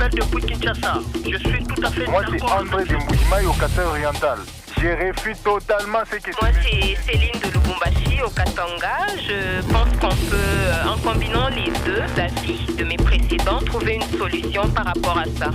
t'appelle depuis Kinshasa. Je suis tout à fait Moi, d'accord. c'est André de Moujimaï au Qatar oriental. Je refuse totalement ce que Moi, c'est Céline de Lubumbashi au Katanga. Je pense qu'on peut, en combinant les deux avis de mes précédents, trouver une solution par rapport à ça.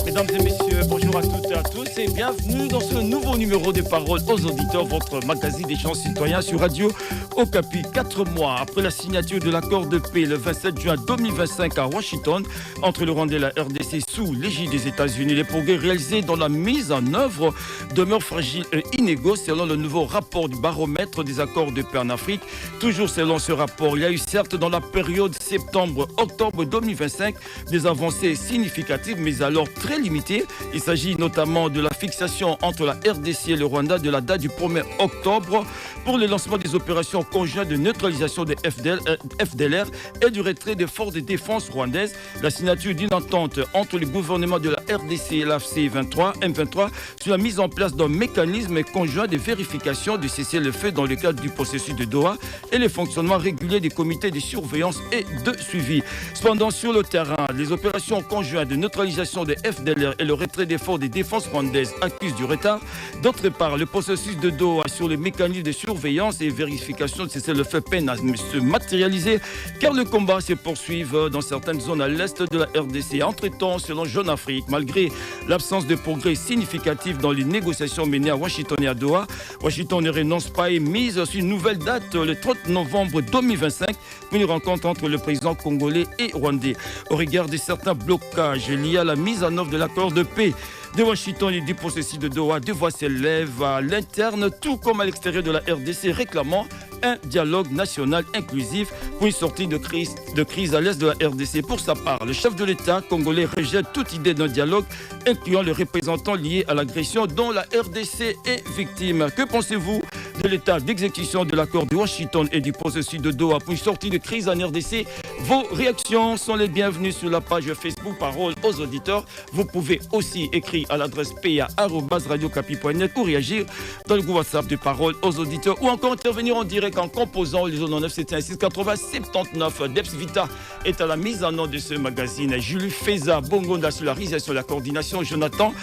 Mesdames et messieurs, bonjour à toutes et à tous et bienvenue dans ce nouveau numéro des Paroles aux auditeurs, votre magazine d'échange citoyen sur Radio Okapi. 4 mois après la signature de l'accord de paix le 27 juin 2025 à Washington entre le Rwanda et la RDC sous l'égide des États-Unis, les progrès réalisés dans la mise en œuvre demeurent fragiles et inégaux selon le nouveau rapport du baromètre des accords de paix en Afrique. Toujours selon ce rapport, il y a eu certes dans la période septembre-octobre 2025 des avancées significatives mais alors très limitées. Il s'agit notamment de la fixation entre la RDC et le Rwanda de la date du 1er octobre pour le lancement des opérations conjointes de neutralisation des FDLR et du retrait des forces de défense rwandaises. La signature d'une entente entre le gouvernement de la RDC et l'AFC M23 sur la mise en place d'un mécanisme conjoint de vérification du cessez-le-feu dans le cadre du processus de Doha et le fonctionnement régulier des comités de surveillance et de suivi. Cependant, sur le terrain, les opérations conjointes de neutralisation des FDLR et le retrait des forces de défense rwandaises accusent du retard. D'autre part, le processus de Doha sur les mécanismes de surveillance et vérification de cessez-le-feu peine à se matérialiser car le combat se poursuit dans certaines zones à l'est de la RDC. Entre-temps, selon Jeune Afrique, malgré l'absence de progrès significatifs dans les négociations menées à Washington et à Doha, Washington ne renonce pas et mise sur une nouvelle date le 30 novembre 2025 pour une rencontre entre le président congolais et rwandais. Au regard de certains blocages liés à la mise en œuvre de l'accord de paix de Washington et du processus de Doha, deux voix s'élèvent à l'interne tout comme à l'extérieur de la RDC réclamant un dialogue national inclusif pour une sortie de crise à l'est de la RDC. Pour sa part, le chef de l'État congolais rejette toute idée d'un dialogue incluant les représentants liés à l'agression dont la RDC est victime. Que pensez-vous de l'état d'exécution de l'accord de Washington et du processus de Doha pour une sortie de crise en RDC? Vos réactions sont les bienvenues sur la page Facebook Parole aux auditeurs. Vous pouvez aussi écrire à l'adresse pa@radiocapi.net ou réagir dans le groupe WhatsApp de Parole aux auditeurs ou encore intervenir en direct en composant le 09 71 80 79. Debs Vita est à la mise en œuvre de ce magazine. Julie Feza Bongonda sur la réalisation et la coordination. Jonathan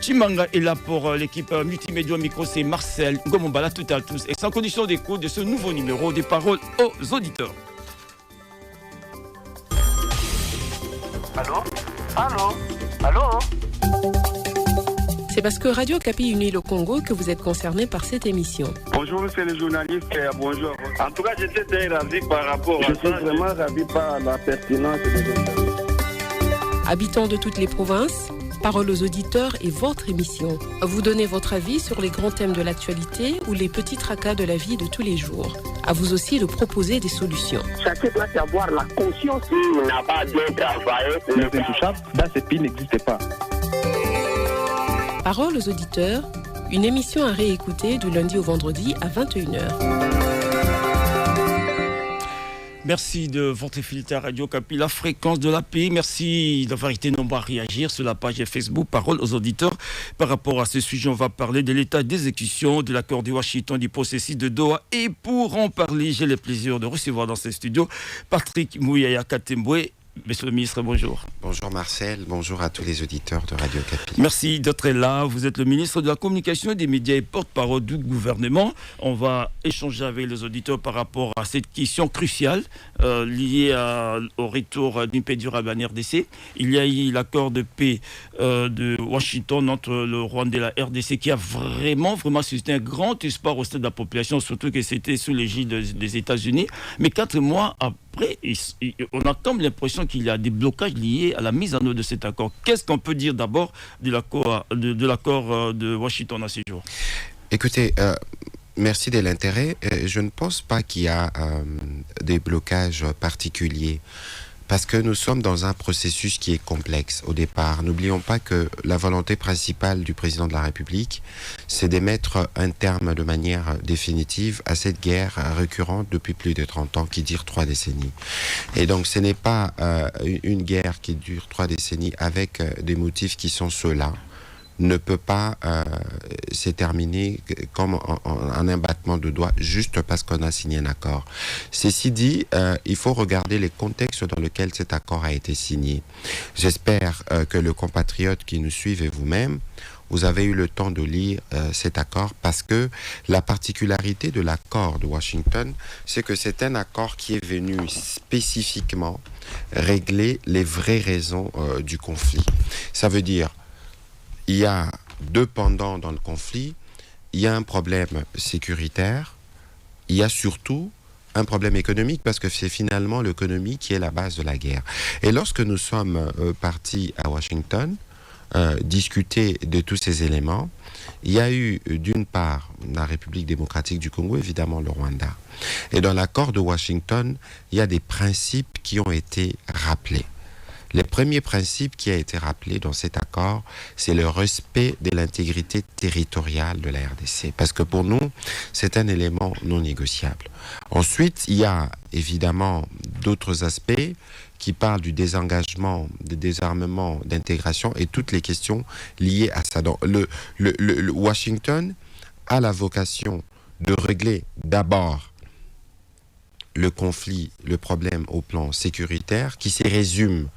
Chimanga est là pour l'équipe multimédia micro, c'est Marcel Gomombala, tout à tous. Et sans condition d'écoute de ce nouveau numéro des Paroles aux auditeurs. Allô? Allô? Allô? C'est parce que Radio Okapi unit le Congo que vous êtes concerné par cette émission. Bonjour, monsieur le journaliste. Bonjour. En tout cas, j'étais très ravi par rapport à ça. Je suis vraiment ravi par la pertinence des interviews. Habitants de toutes les provinces, Parole aux auditeurs est votre émission. Vous donnez votre avis sur les grands thèmes de l'actualité ou les petits tracas de la vie de tous les jours. À vous aussi de proposer des solutions. Chacun doit avoir la conscience qu'il n'a pas bien travaillé. L'intouchable dans ce pays n'existe pas. Parole aux auditeurs, une émission à réécouter du lundi au vendredi à 21h. Merci de votre fidélité à Radio Okapi, la fréquence de la paix. Merci d'avoir été nombreux à réagir sur la page Facebook Parole aux auditeurs. Par rapport à ce sujet, on va parler de l'état d'exécution de l'accord de Washington du processus de Doha. Et pour en parler, j'ai le plaisir de recevoir dans ce studio Patrick Mouyaya Katembwe. Monsieur le ministre, bonjour. Bonjour Marcel, bonjour à tous les auditeurs de Radio Okapi. Merci d'être là. Vous êtes le ministre de la Communication et des médias et porte-parole du gouvernement. On va échanger avec les auditeurs par rapport à cette question cruciale liée au retour d'une paix durable en RDC. Il y a eu l'accord de paix de Washington entre le Rwanda et la RDC qui a vraiment suscité un grand espoir au sein de la population, surtout que c'était sous l'égide des États-Unis. Mais 4 mois après, on a comme l'impression qu'il y a des blocages liés à la mise en œuvre de cet accord. Qu'est-ce qu'on peut dire d'abord de l'accord de Washington à ce jour? Écoutez, merci de l'intérêt. Je ne pense pas qu'il y a des blocages particuliers. Parce que nous sommes dans un processus qui est complexe au départ. N'oublions pas que la volonté principale du président de la République, c'est de mettre un terme de manière définitive à cette guerre récurrente depuis plus de 30 ans qui dure 3 décennies. Et donc ce n'est pas une guerre qui dure 3 décennies avec des motifs qui sont ceux-là. ne peut pas se terminer comme en un battement de doigts juste parce qu'on a signé un accord. Ceci dit, il faut regarder les contextes dans lesquels cet accord a été signé. J'espère que le compatriote qui nous suivent et vous-même, vous avez eu le temps de lire cet accord parce que la particularité de l'accord de Washington, c'est que c'est un accord qui est venu spécifiquement régler les vraies raisons du conflit. Ça veut dire, il y a deux pendants dans le conflit, il y a un problème sécuritaire, il y a surtout un problème économique parce que c'est finalement l'économie qui est la base de la guerre. Et lorsque nous sommes partis à Washington, discuter de tous ces éléments, il y a eu d'une part la République démocratique du Congo, évidemment le Rwanda. Et dans l'accord de Washington, il y a des principes qui ont été rappelés. Le premier principe qui a été rappelé dans cet accord, c'est le respect de l'intégrité territoriale de la RDC. Parce que pour nous, c'est un élément non négociable. Ensuite, il y a évidemment d'autres aspects qui parlent du désengagement, du désarmement, d'intégration et toutes les questions liées à ça. Donc, le Washington a la vocation de régler d'abord le conflit, le problème au plan sécuritaire qui se résume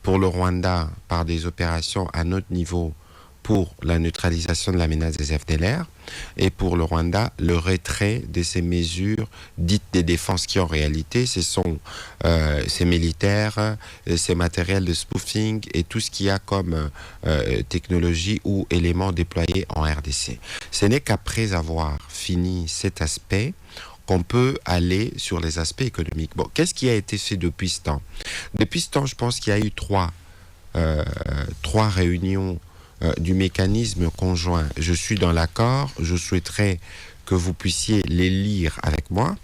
pour le Rwanda par des opérations à notre niveau pour la neutralisation de la menace des FDLR et pour le Rwanda, le retrait de ces mesures dites de défense qui en réalité, ce sont ces militaires, ces matériels de spoofing et tout ce qu'il y a comme technologie ou éléments déployés en RDC. Ce n'est qu'après avoir fini cet aspect qu'on peut aller sur les aspects économiques. Bon, qu'est-ce qui a été fait depuis ce temps? Depuis ce temps, je pense qu'il y a eu trois réunions du mécanisme conjoint. Je suis dans l'accord, je souhaiterais que vous puissiez les lire avec moi.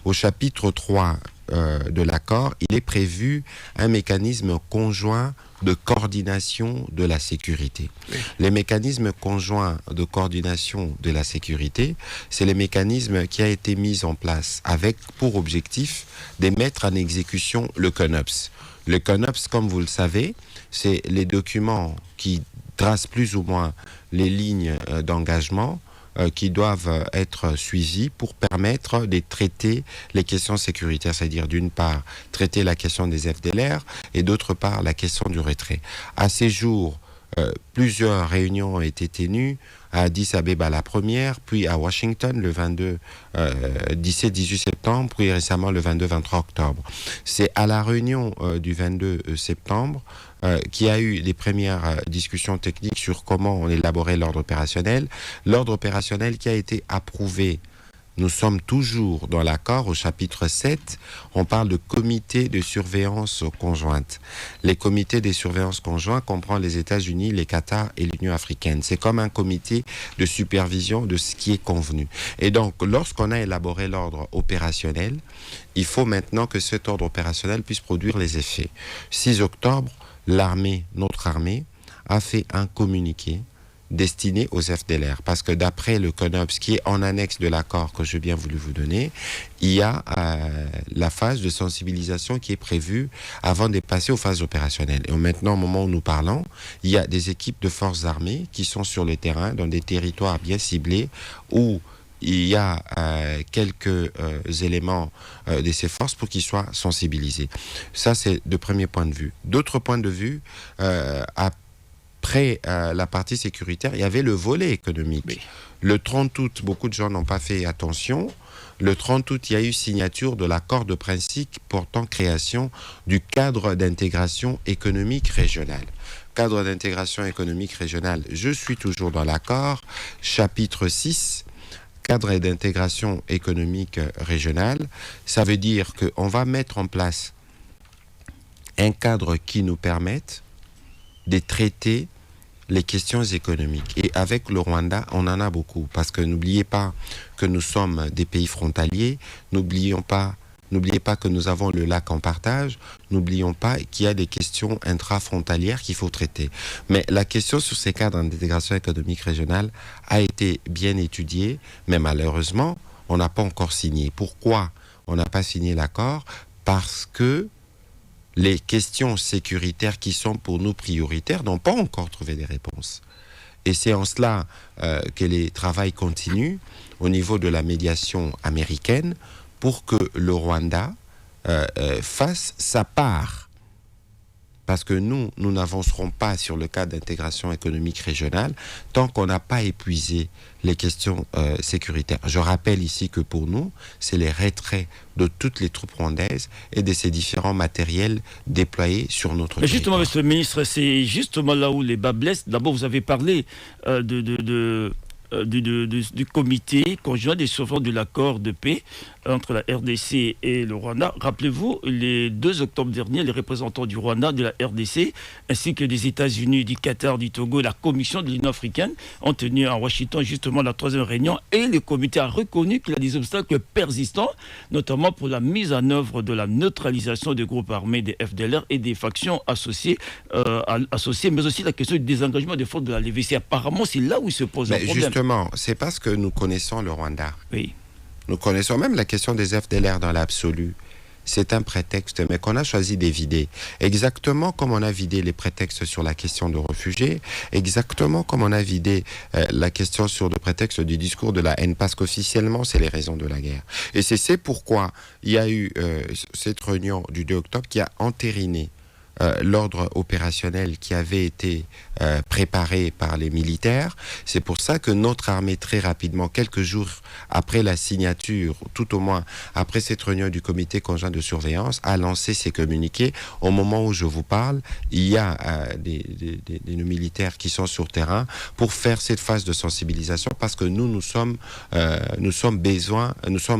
Au chapitre 3 de l'accord, il est prévu un mécanisme conjoint de coordination de la sécurité. Oui. Les mécanismes conjoints de coordination de la sécurité, c'est le mécanisme qui a été mis en place avec pour objectif de mettre en exécution le CONOPS. Le CONOPS, comme vous le savez, c'est les documents qui tracent plus ou moins les lignes d'engagement qui doivent être suivis pour permettre de traiter les questions sécuritaires, c'est-à-dire d'une part traiter la question des FDLR et d'autre part la question du retrait. À ces jours, plusieurs réunions ont été tenues à Addis Abeba la première, puis à Washington le 17-18 septembre, puis récemment le 22-23 octobre. C'est à la réunion du 22 septembre qui a eu les premières discussions techniques sur comment on élaborait l'ordre opérationnel. L'ordre opérationnel qui a été approuvé. Nous sommes toujours dans l'accord au chapitre 7. On parle de comité de surveillance conjointe. Les comités de surveillance conjoints comprennent les États-Unis, les Qatar et l'Union africaine. C'est comme un comité de supervision de ce qui est convenu. Et donc, lorsqu'on a élaboré l'ordre opérationnel, il faut maintenant que cet ordre opérationnel puisse produire les effets. 6 octobre, notre armée, a fait un communiqué destiné aux FDLR. Parce que d'après le CONOPS, qui est en annexe de l'accord que j'ai bien voulu vous donner, il y a la phase de sensibilisation qui est prévue avant de passer aux phases opérationnelles. Et maintenant, au moment où nous parlons, il y a des équipes de forces armées qui sont sur le terrain, dans des territoires bien ciblés, où il y a quelques éléments de ces forces pour qu'ils soient sensibilisés. Ça, c'est de premier point de vue. D'autres points de vue, après la partie sécuritaire, il y avait le volet économique. Oui. Le 30 août, beaucoup de gens n'ont pas fait attention. Le 30 août, il y a eu signature de l'accord de principe portant création du cadre d'intégration économique régionale. Cadre d'intégration économique régionale, je suis toujours dans l'accord. Chapitre 6, cadre d'intégration économique régionale. Ça veut dire qu'on va mettre en place un cadre qui nous permette de traiter les questions économiques. Et avec le Rwanda, on en a beaucoup. Parce que n'oubliez pas que nous sommes des pays frontaliers. N'oubliez pas que nous avons le lac en partage. N'oublions pas qu'il y a des questions intrafrontalières qu'il faut traiter. Mais la question sur ces cadres d'intégration économique régionale a été bien étudiée. Mais malheureusement, on n'a pas encore signé. Pourquoi on n'a pas signé l'accord? Parce que les questions sécuritaires qui sont pour nous prioritaires n'ont pas encore trouvé des réponses. Et c'est en cela que les travaux continuent au niveau de la médiation américaine pour que le Rwanda fasse sa part. Parce que nous n'avancerons pas sur le cadre d'intégration économique régionale tant qu'on n'a pas épuisé les questions sécuritaires. Je rappelle ici que pour nous, c'est les retraits de toutes les troupes rwandaises et de ces différents matériels déployés sur notre territoire. Justement, Monsieur le ministre, c'est justement là où les bas blessent. D'abord, vous avez parlé du comité conjoint des sauveteurs de l'accord de paix entre la RDC et le Rwanda. Rappelez-vous, le 2 octobre dernier, les représentants du Rwanda, de la RDC, ainsi que des États-Unis, du Qatar, du Togo, la Commission de l'Union africaine ont tenu à Washington justement la 3e réunion et le comité a reconnu qu'il y a des obstacles persistants, notamment pour la mise en œuvre de la neutralisation des groupes armés des FDLR et des factions associées, mais aussi la question du désengagement des forces de la LVC. Apparemment, c'est là où il se pose un problème. Justement, c'est parce que nous connaissons le Rwanda. Oui. Nous connaissons même la question des FDLR dans l'absolu. C'est un prétexte, mais qu'on a choisi d'évider. Exactement comme on a vidé les prétextes sur la question de réfugiés, exactement comme on a vidé la question sur le prétexte du discours de la haine, parce qu'officiellement, c'est les raisons de la guerre. Et c'est pourquoi il y a eu cette réunion du 2 octobre qui a entériné l'ordre opérationnel qui avait été préparé par les militaires. C'est pour ça que notre armée, très rapidement, quelques jours après la signature, tout au moins après cette réunion du comité conjoint de surveillance, a lancé ses communiqués. Au moment où je vous parle, il y a des militaires qui sont sur terrain pour faire cette phase de sensibilisation, parce que nous sommes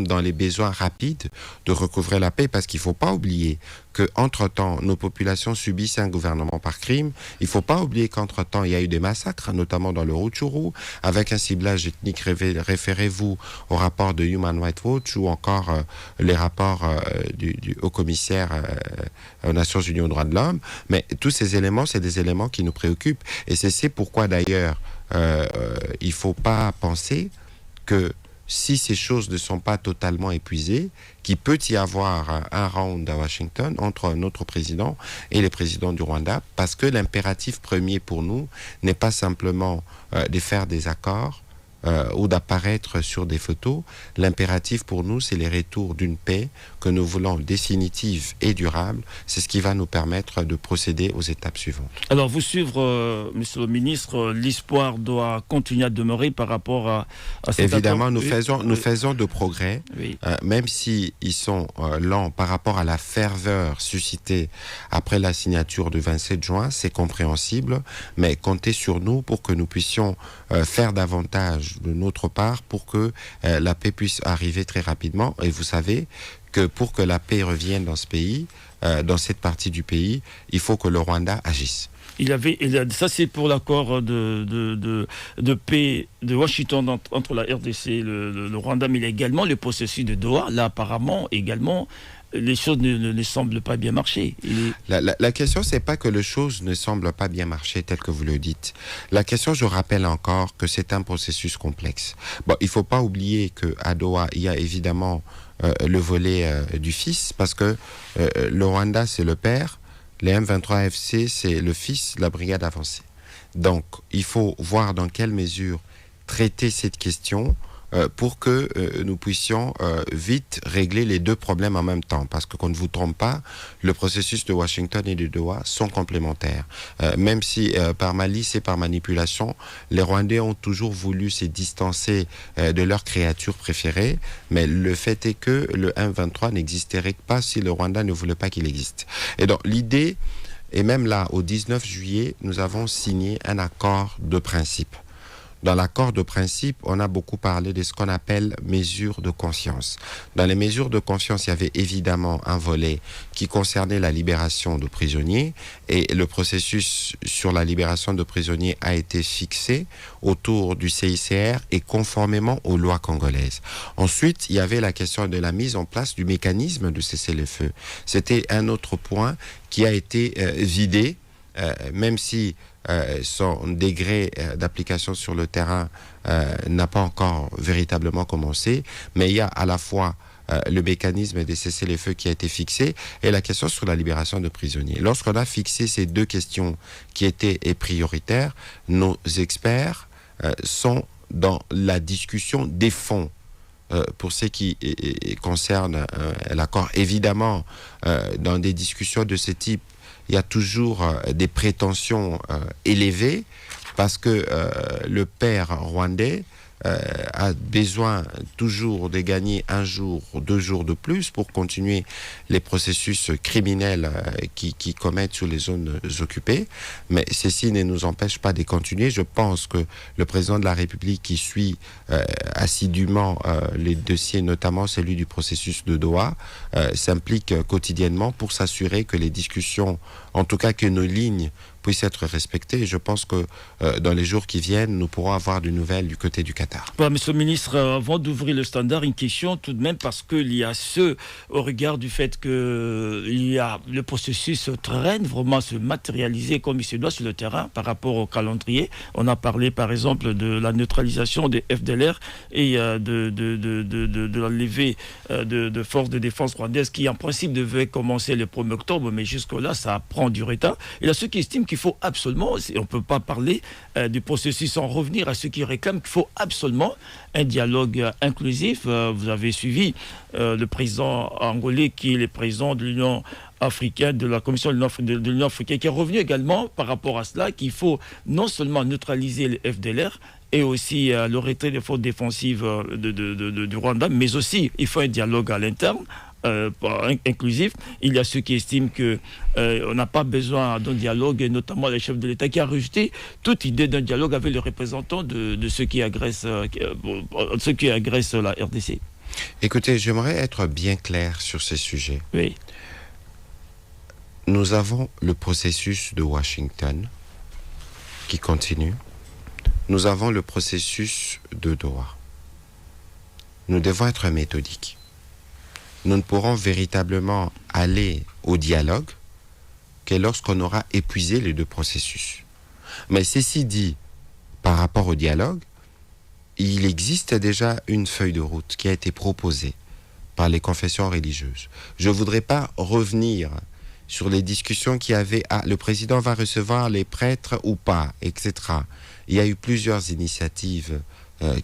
dans les besoins rapides de recouvrer la paix, parce qu'il ne faut pas oublier qu'entre-temps, nos populations subissent un gouvernement par crime. Il ne faut pas oublier qu'entre-temps, il y a eu des massacres, notamment dans le Rutshuru, avec un ciblage ethnique. Référez-vous au rapport de Human Rights Watch ou encore les rapports du haut-commissaire aux Nations Unies aux droits de l'homme. Mais tous ces éléments, c'est des éléments qui nous préoccupent. Et c'est pourquoi, d'ailleurs, il ne faut pas penser que si ces choses ne sont pas totalement épuisées, qu'il peut y avoir un round à Washington entre notre président et le président du Rwanda, parce que l'impératif premier pour nous n'est pas simplement de faire des accords ou d'apparaître sur des photos. L'impératif pour nous, c'est les retours d'une paix que nous voulons définitive et durable. C'est ce qui va nous permettre de procéder aux étapes suivantes. Alors, vous suivre, Monsieur le Ministre, l'espoir doit continuer à demeurer par rapport à cet Évidemment, accord. nous faisons de progrès, oui. Même s'ils sont lents par rapport à la ferveur suscitée après la signature du 27 juin, c'est compréhensible, mais comptez sur nous pour que nous puissions faire davantage de notre part pour que la paix puisse arriver très rapidement. Et vous savez que pour que la paix revienne dans ce pays, dans cette partie du pays, il faut que le Rwanda agisse. Ça c'est pour l'accord de paix de Washington entre la RDC et le Rwanda, mais il y a également le processus de Doha. Là apparemment également les choses ne semblent pas bien marcher. La question, c'est pas que les choses ne semblent pas bien marcher tel que vous le dites. La question, je rappelle encore que c'est un processus complexe. Bon, il faut pas oublier qu'à Doha, il y a évidemment le volet du fils, parce que le Rwanda, c'est le père, les M23 FC, c'est le fils de la brigade avancée. Donc, il faut voir dans quelle mesure traiter cette question pour que nous puissions vite régler les deux problèmes en même temps. Parce que, qu'on ne vous trompe pas, le processus de Washington et de Doha sont complémentaires. Même si par malice et par manipulation, les Rwandais ont toujours voulu se distancer de leur créature préférée, mais le fait est que le M23 n'existerait pas si le Rwanda ne voulait pas qu'il existe. Et donc l'idée, et même là, au 19 juillet, nous avons signé un accord de principe. Dans l'accord de principe, on a beaucoup parlé de ce qu'on appelle mesures de confiance. Dans les mesures de confiance, il y avait évidemment un volet qui concernait la libération de prisonniers, et le processus sur la libération de prisonniers a été fixé autour du CICR et conformément aux lois congolaises. Ensuite, il y avait la question de la mise en place du mécanisme de cessez-le-feu. C'était un autre point qui a été vidé, même si son degré d'application sur le terrain n'a pas encore véritablement commencé, mais il y a à la fois le mécanisme des cessez-les-feux qui a été fixé et la question sur la libération de prisonniers. Lorsqu'on a fixé ces deux questions qui étaient prioritaires, nos experts sont dans la discussion des fonds. Pour ce qui concerne l'accord, évidemment, dans des discussions de ce type, il y a toujours des prétentions élevées parce que le père rwandais a besoin toujours de gagner 1 jour ou 2 jours de plus pour continuer les processus criminels qui commettent sur les zones occupées. Mais ceci ne nous empêche pas de continuer. Je pense que le président de la République qui suit assidûment les dossiers, notamment celui du processus de Doha, s'implique quotidiennement pour s'assurer que les discussions, en tout cas que nos lignes puissent être respectées. Et je pense que dans les jours qui viennent, nous pourrons avoir de nouvelles du côté du Qatar. Monsieur le ministre, avant d'ouvrir le standard, une question tout de même, parce qu'il y a au regard du fait que le processus traîne vraiment se matérialiser comme il se doit sur le terrain par rapport au calendrier. On a parlé par exemple de la neutralisation des FDLR et de la levée de forces de défense rwandaises qui en principe devait commencer le 1er octobre, mais jusque-là ça prend du retard. Il y a ceux qui estiment qu'il faut absolument, on ne peut pas parler du processus sans revenir à ceux qui réclament qu'il faut absolument un dialogue inclusif. Vous avez suivi le président angolais qui est le président de l'Union africaine, de la Commission de l'Union africaine, qui est revenu également par rapport à cela, qu'il faut non seulement neutraliser les FDLR et aussi le retrait des forces défensives du Rwanda, mais aussi il faut un dialogue à l'interne. Inclusif. Il y a ceux qui estiment qu'on n'a pas besoin d'un dialogue, et notamment les chefs de l'État qui a rejeté toute idée d'un dialogue avec les représentants de ceux qui agressent la RDC. Écoutez, j'aimerais être bien clair sur ces sujets. Oui. Nous avons le processus de Washington qui continue. Nous avons le processus de Doha. Nous devons être méthodiques. Nous ne pourrons véritablement aller au dialogue que lorsqu'on aura épuisé les deux processus. Mais ceci dit, par rapport au dialogue, il existe déjà une feuille de route qui a été proposée par les confessions religieuses. Je ne voudrais pas revenir sur les discussions qu'il y avait. Le président va recevoir les prêtres ou pas, etc. Il y a eu plusieurs initiatives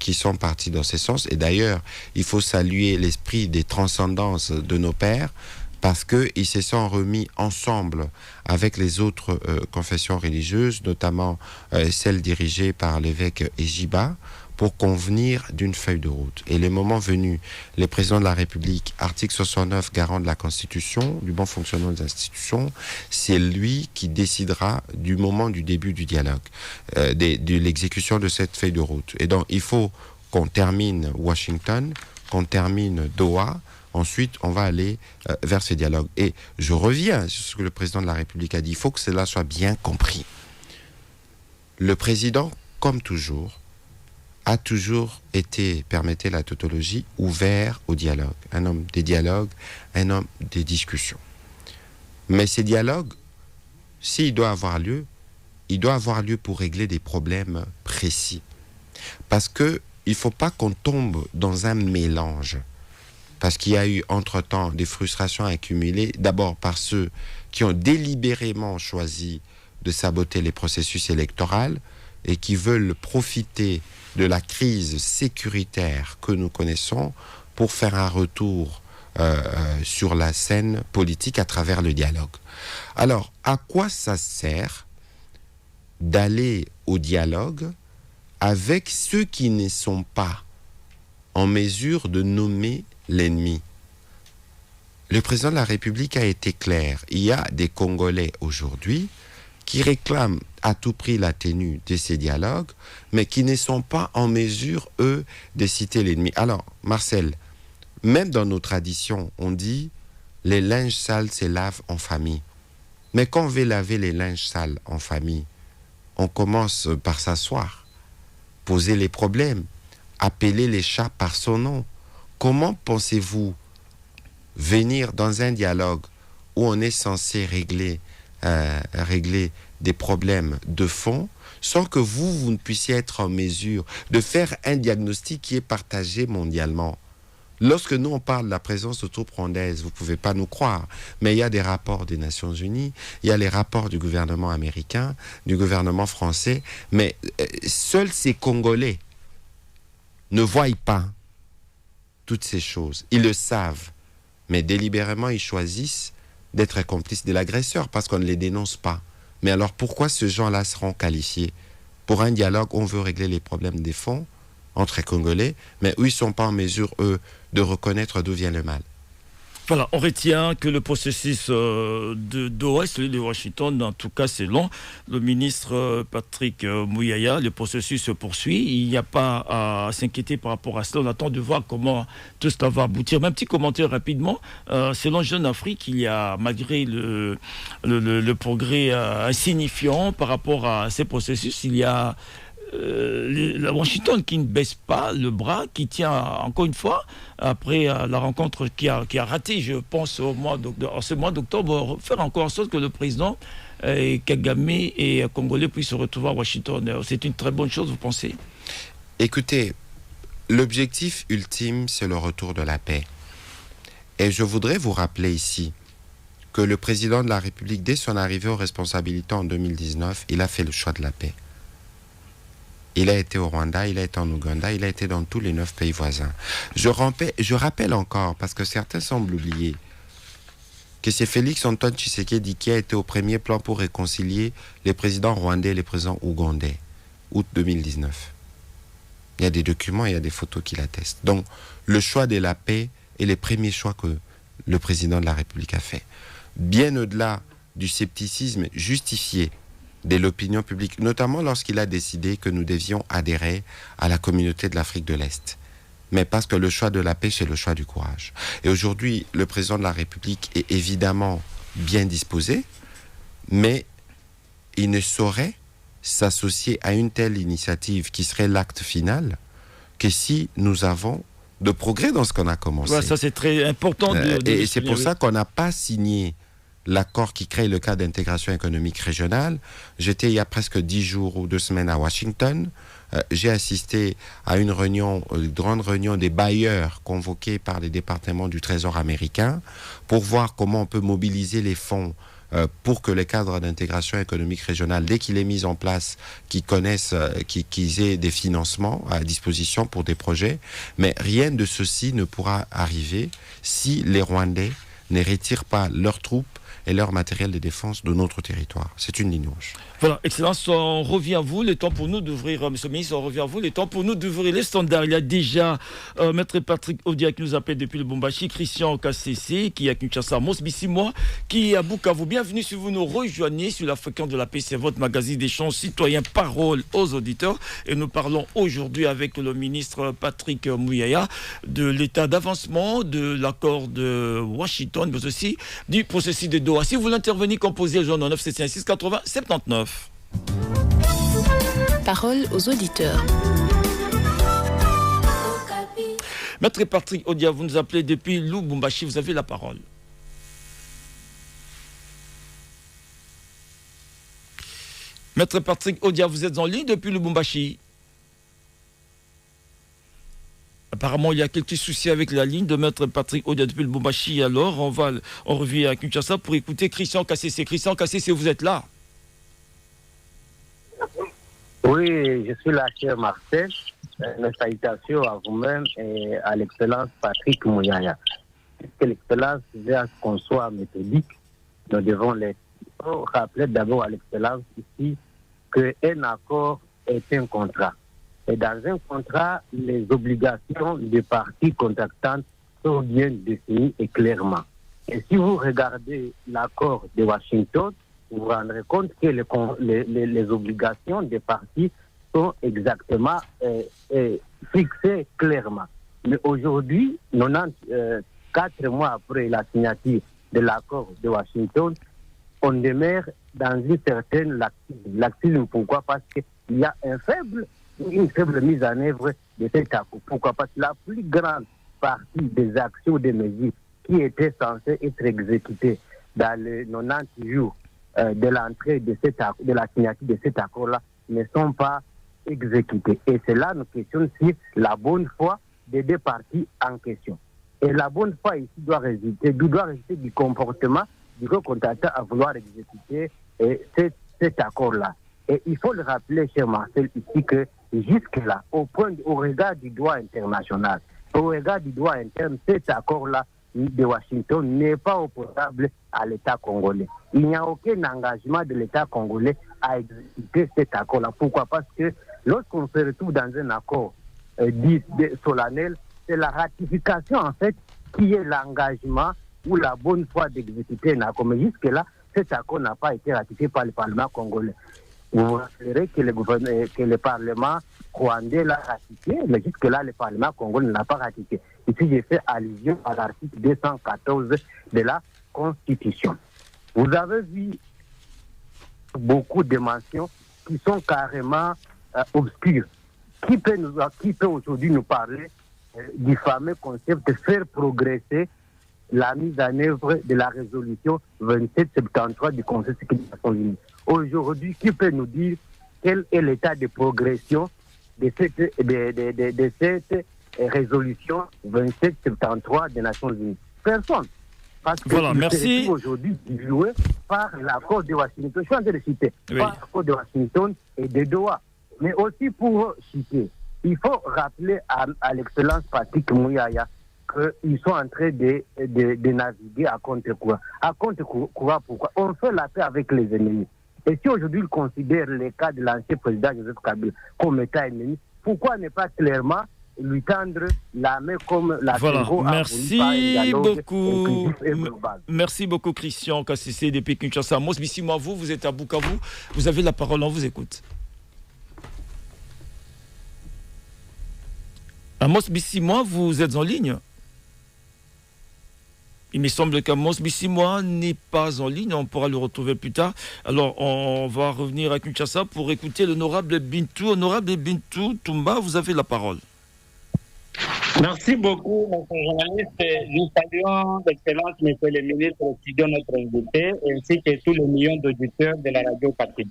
qui sont partis dans ce sens. Et d'ailleurs, il faut saluer l'esprit des transcendances de nos pères parce qu'ils se sont remis ensemble avec les autres confessions religieuses, notamment celle dirigée par l'évêque Ejiba, pour convenir d'une feuille de route. Et le moment venu, le président de la République, article 69, garant de la Constitution, du bon fonctionnement des institutions, c'est lui qui décidera du moment du début du dialogue, de l'exécution de cette feuille de route. Et donc, il faut qu'on termine Washington, qu'on termine Doha, ensuite, on va aller vers ce dialogue. Et je reviens sur ce que le président de la République a dit, il faut que cela soit bien compris. Le président, comme toujours, a toujours été, permettez la tautologie, ouvert au dialogue. Un homme des dialogues, un homme des discussions. Mais ces dialogues, s'il doit avoir lieu, il doit avoir lieu pour régler des problèmes précis. Parce qu'il ne faut pas qu'on tombe dans un mélange. Parce qu'il y a eu entre-temps des frustrations accumulées, d'abord par ceux qui ont délibérément choisi de saboter les processus électoraux et qui veulent profiter de la crise sécuritaire que nous connaissons pour faire un retour sur la scène politique à travers le dialogue. Alors, à quoi ça sert d'aller au dialogue avec ceux qui ne sont pas en mesure de nommer l'ennemi? Le président de la République a été clair. Il y a des Congolais aujourd'hui qui réclament à tout prix la tenue de ces dialogues, mais qui ne sont pas en mesure, eux, de citer l'ennemi. Alors, Marcel, même dans nos traditions, on dit « les linges sales se lavent en famille ». Mais quand on veut laver les linges sales en famille, on commence par s'asseoir, poser les problèmes, appeler les chats par son nom. Comment pensez-vous venir dans un dialogue où on est censé régler des problèmes de fond sans que vous ne puissiez être en mesure de faire un diagnostic qui est partagé mondialement? Lorsque nous, on parle de la présence de troupes rwandaises, vous ne pouvez pas nous croire, mais il y a des rapports des Nations Unies, il y a les rapports du gouvernement américain, du gouvernement français, mais seuls ces Congolais ne voient pas toutes ces choses. Ils le savent, mais délibérément, ils choisissent d'être complices de l'agresseur parce qu'on ne les dénonce pas. Mais alors pourquoi ces gens-là seront qualifiés? Pour un dialogue, on veut régler les problèmes des fonds entre les Congolais, mais où ils ne sont pas en mesure, eux, de reconnaître d'où vient le mal. Voilà, on retient que le processus de Doha, celui de Washington, en tout cas c'est long. Le ministre Patrick Muyaya, le processus se poursuit. Il n'y a pas à s'inquiéter par rapport à cela. On attend de voir comment tout cela va aboutir. Mais un petit commentaire rapidement. Selon Jeune Afrique, il y a, malgré le progrès insignifiant par rapport à ces processus, il y a la Washington qui ne baisse pas le bras, qui tient encore une fois, après la rencontre qui a raté, je pense, en ce mois d'octobre, faire encore en sorte que le président Kagame et Congolais puissent se retrouver à Washington. C'est une très bonne chose, vous pensez? Écoutez, l'objectif ultime, c'est le retour de la paix. Et je voudrais vous rappeler ici que le président de la République, dès son arrivée aux responsabilités en 2019, il a fait le choix de la paix. Il a été au Rwanda, il a été en Ouganda, il a été dans tous les 9 pays voisins. Je rappelle encore, parce que certains semblent oublier, que c'est Félix Antoine Tshisekedi qui a été au premier plan pour réconcilier les présidents rwandais et les présidents ougandais, août 2019. Il y a des documents, il y a des photos qui l'attestent. Donc, le choix de la paix est le premier choix que le président de la République a fait. Bien au-delà du scepticisme justifié de l'opinion publique, notamment lorsqu'il a décidé que nous devions adhérer à la communauté de l'Afrique de l'Est. Mais parce que le choix de la paix, c'est le choix du courage. Et aujourd'hui, le président de la République est évidemment bien disposé, mais il ne saurait s'associer à une telle initiative qui serait l'acte final que si nous avons de progrès dans ce qu'on a commencé. Ouais, ça, c'est très important. Et c'est pour ça qu'on n'a pas signé l'accord qui crée le cadre d'intégration économique régionale. J'étais il y a presque 10 jours ou 2 semaines à Washington. J'ai assisté à une grande réunion des bailleurs convoqués par les départements du Trésor américain pour voir comment on peut mobiliser les fonds pour que le cadre d'intégration économique régionale, dès qu'il est mis en place, qu'ils aient des financements à disposition pour des projets. Mais rien de ceci ne pourra arriver si les Rwandais ne retirent pas leurs troupes et leur matériel de défense de notre territoire. C'est une ligne rouge. Voilà, Excellence, on revient à vous. Le temps pour nous d'ouvrir, Monsieur le ministre, on revient à vous. Le temps pour nous d'ouvrir les standards. Il y a déjà Maître Patrick Odia qui nous appelle depuis le Lubumbashi, Christian KCC qui est à Kinshasa, Mosbissimois qui est à Bukavu. Bienvenue si vous nous rejoignez sur la fréquence de la paix. C'est votre magazine des champs citoyens, parole aux auditeurs. Et nous parlons aujourd'hui avec le ministre Patrick Muyaya de l'état d'avancement de l'accord de Washington, mais aussi du processus de Doha. Si vous voulez intervenir, composez le 09 756 80 79. Parole aux auditeurs. Maître Patrick Odia, vous nous appelez depuis Lubumbashi, vous avez la parole. Maître Patrick Odia, vous êtes en ligne depuis Lubumbashi. Apparemment, il y a quelques soucis avec la ligne de Maître Patrick Odia depuis Lubumbashi. Alors, on revient à Kinshasa pour écouter Christian KCC. Christian KCC, vous êtes là? Oui, je suis là, cher Marcel. Mes salutations à vous-même et à l'excellence Patrick Muyaya. Puisque l'excellence vient qu'on soit méthodique, nous devons rappeler d'abord à l'excellence ici qu'un accord est un contrat. Et dans un contrat, les obligations des parties contractantes sont bien définies et clairement. Et si vous regardez l'accord de Washington, vous vous rendrez compte que les obligations des parties sont exactement fixées clairement. Mais aujourd'hui, 4 mois après la signature de l'accord de Washington, on demeure dans une certaine laxisme. Pourquoi? Parce qu'il y a une faible mise en œuvre de cet accord. Pourquoi? Parce que la plus grande partie des actions, des mesures qui étaient censées être exécutées dans les 90 jours de l'entrée de la signature de cet accord-là ne sont pas exécutées. Et cela nous questionne sur la bonne foi des deux parties en question. Et la bonne foi ici doit résulter du comportement du contactant à vouloir exécuter cet accord-là. Et il faut le rappeler, cher Marcel, ici que jusque-là, au regard du droit international, au regard du droit interne, cet accord-là de Washington n'est pas opposable à l'État congolais. Il n'y a aucun engagement de l'État congolais à exécuter cet accord-là. Pourquoi? Parce que lorsqu'on se retrouve dans un accord dit solennel, c'est la ratification, en fait, qui est l'engagement ou la bonne foi d'exécuter un accord. Mais jusque-là, cet accord n'a pas été ratifié par le Parlement congolais. Vous verrez que le Parlement rwandais l'a ratifié, mais jusque-là, le Parlement congolais ne l'a pas ratifié. Ici, j'ai fait allusion à l'article 214 de la Constitution. Vous avez vu beaucoup de mentions qui sont carrément obscures. Qui peut aujourd'hui nous parler du fameux concept de faire progresser la mise en œuvre de la résolution 2773 du Conseil de sécurité des Nations Unies? Aujourd'hui, qui peut nous dire quel est l'état de progression de cette résolution 2773 des Nations Unies? Personne. Parce que voilà, merci. Aujourd'hui joué par l'accord de Washington. Je suis en train de citer. Oui. Par l'accord de Washington et de Doha. Mais aussi pour citer, il faut rappeler à l'excellence Patrick Mouyaya qu'ils sont en train de naviguer à contre-courant. À contre-courant, pourquoi? On fait la paix avec les ennemis. Et si aujourd'hui ils considèrent le cas de l'ancien président Joseph Kabila comme état ennemi, pourquoi ne pas clairement lui tendre la main comme la Congo a voulu beaucoup. Merci beaucoup Christian Kassissé depuis Kinshasa. Amos Bissimoa, vous êtes à Bukavu, vous avez la parole, on vous écoute. Amos Bissimoa, vous êtes en ligne? Il me semble qu'Amos Bissimoa n'est pas en ligne, on pourra le retrouver plus tard. Alors, on va revenir à Kinshasa pour écouter l'honorable Bintou. Honorable Bintou Toumba, vous avez la parole. Merci beaucoup, monsieur le journaliste. Nous saluons d'excellence, monsieur le ministre, au studio, notre invité, ainsi que tous les millions d'auditeurs de la radio Patrick.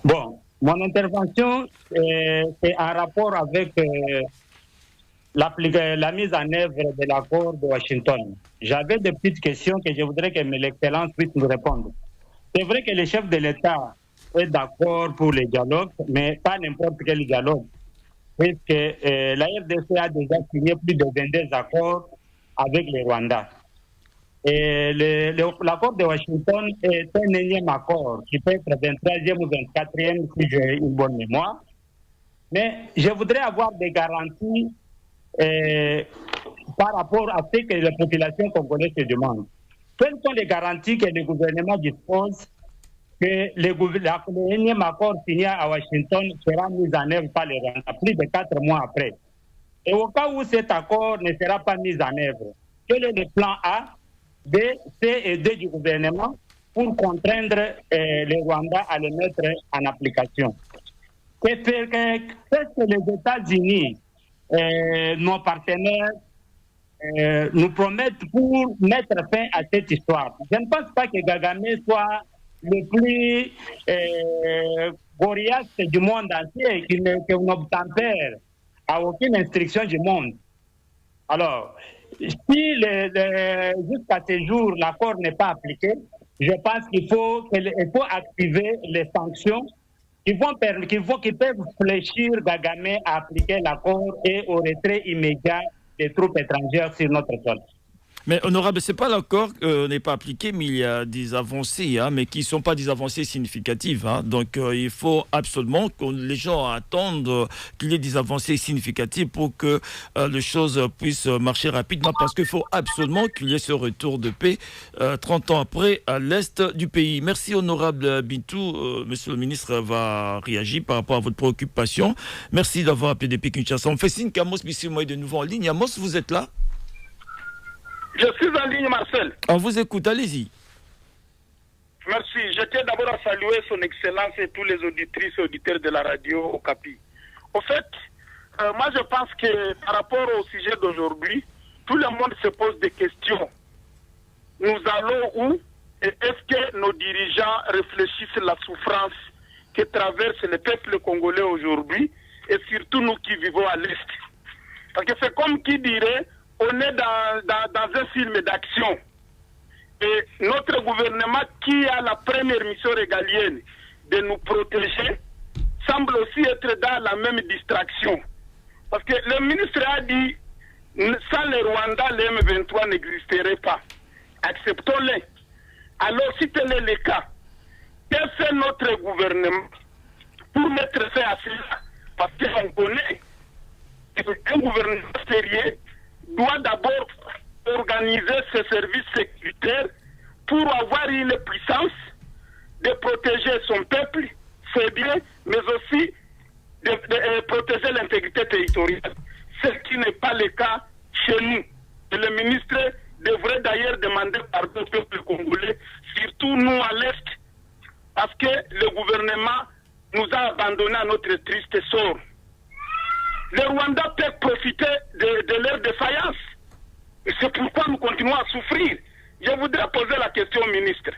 Bon, mon intervention, c'est en rapport avec la mise en œuvre de l'accord de Washington. J'avais des petites questions que je voudrais que l'excellence puisse nous répondre. C'est vrai que le chef de l'État est d'accord pour les dialogues, mais pas n'importe quel dialogue. Puisque la RDC a déjà signé plus de 22 accords avec le Rwanda. Et l'accord de Washington est un énième accord qui peut être 23e ou 24e si j'ai une bonne mémoire. Mais je voudrais avoir des garanties par rapport à ce que la population congolaise se demande. Quelles sont les garanties que le gouvernement dispose que l'énième accord signé à Washington sera mis en œuvre par les Rwandais plus de 4 mois après? Et au cas où cet accord ne sera pas mis en œuvre, quel est le plan A, B, C et D du gouvernement pour contraindre les Rwandais à le mettre en application? Qu'est-ce que les États-Unis, nos partenaires, nous promettent pour mettre fin à cette histoire? Je ne pense pas que Kagame soit le plus goriace du monde entier, qui n'obtempère à aucune instruction du monde. Alors, si jusqu'à ce jour l'accord n'est pas appliqué, je pense qu'il faut activer les sanctions qui peuvent fléchir Kagame à appliquer l'accord et au retrait immédiat des troupes étrangères sur notre sol. Mais honorable, ce n'est pas l'accord n'est pas appliqué, mais il y a des avancées, mais qui ne sont pas des avancées significatives. Donc il faut absolument que les gens attendent qu'il y ait des avancées significatives pour que les choses puissent marcher rapidement, parce qu'il faut absolument qu'il y ait ce retour de paix 30 ans après à l'est du pays. Merci honorable Bintou. Monsieur le ministre va réagir par rapport à votre préoccupation. Merci d'avoir appelé depuis Kinshasa. On fait signe qu'Amos Bissimoa est de nouveau en ligne. Amos, vous êtes là? Je suis en ligne, Marcel. On vous écoute, allez-y. Merci. Je tiens d'abord à saluer son Excellence et tous les auditrices et auditeurs de la radio Okapi. Au fait, moi je pense que par rapport au sujet d'aujourd'hui, tout le monde se pose des questions. Nous allons où? Et est-ce que nos dirigeants réfléchissent à la souffrance que traverse le peuple congolais aujourd'hui, et surtout nous qui vivons à l'Est? Parce que c'est comme qui dirait, on est dans un film d'action. Et notre gouvernement, qui a la première mission régalienne de nous protéger, semble aussi être dans la même distraction. Parce que le ministre a dit, sans le Rwanda, le M23 n'existerait pas. Acceptons-le. Alors, si tel est le cas, que fait notre gouvernement pour mettre fin à cela? Parce qu'on connaît qu'un gouvernement sérieux doit d'abord organiser ses services sécuritaires pour avoir une puissance de protéger son peuple, ses biens, mais aussi de protéger l'intégrité territoriale. Ce qui n'est pas le cas chez nous. Et le ministre devrait d'ailleurs demander pardon au peuple congolais, surtout nous à l'Est, parce que le gouvernement nous a abandonnés à notre triste sort. Le Rwanda peut profiter de leur défaillance. Et c'est pourquoi nous continuons à souffrir. Je voudrais poser la question au ministre.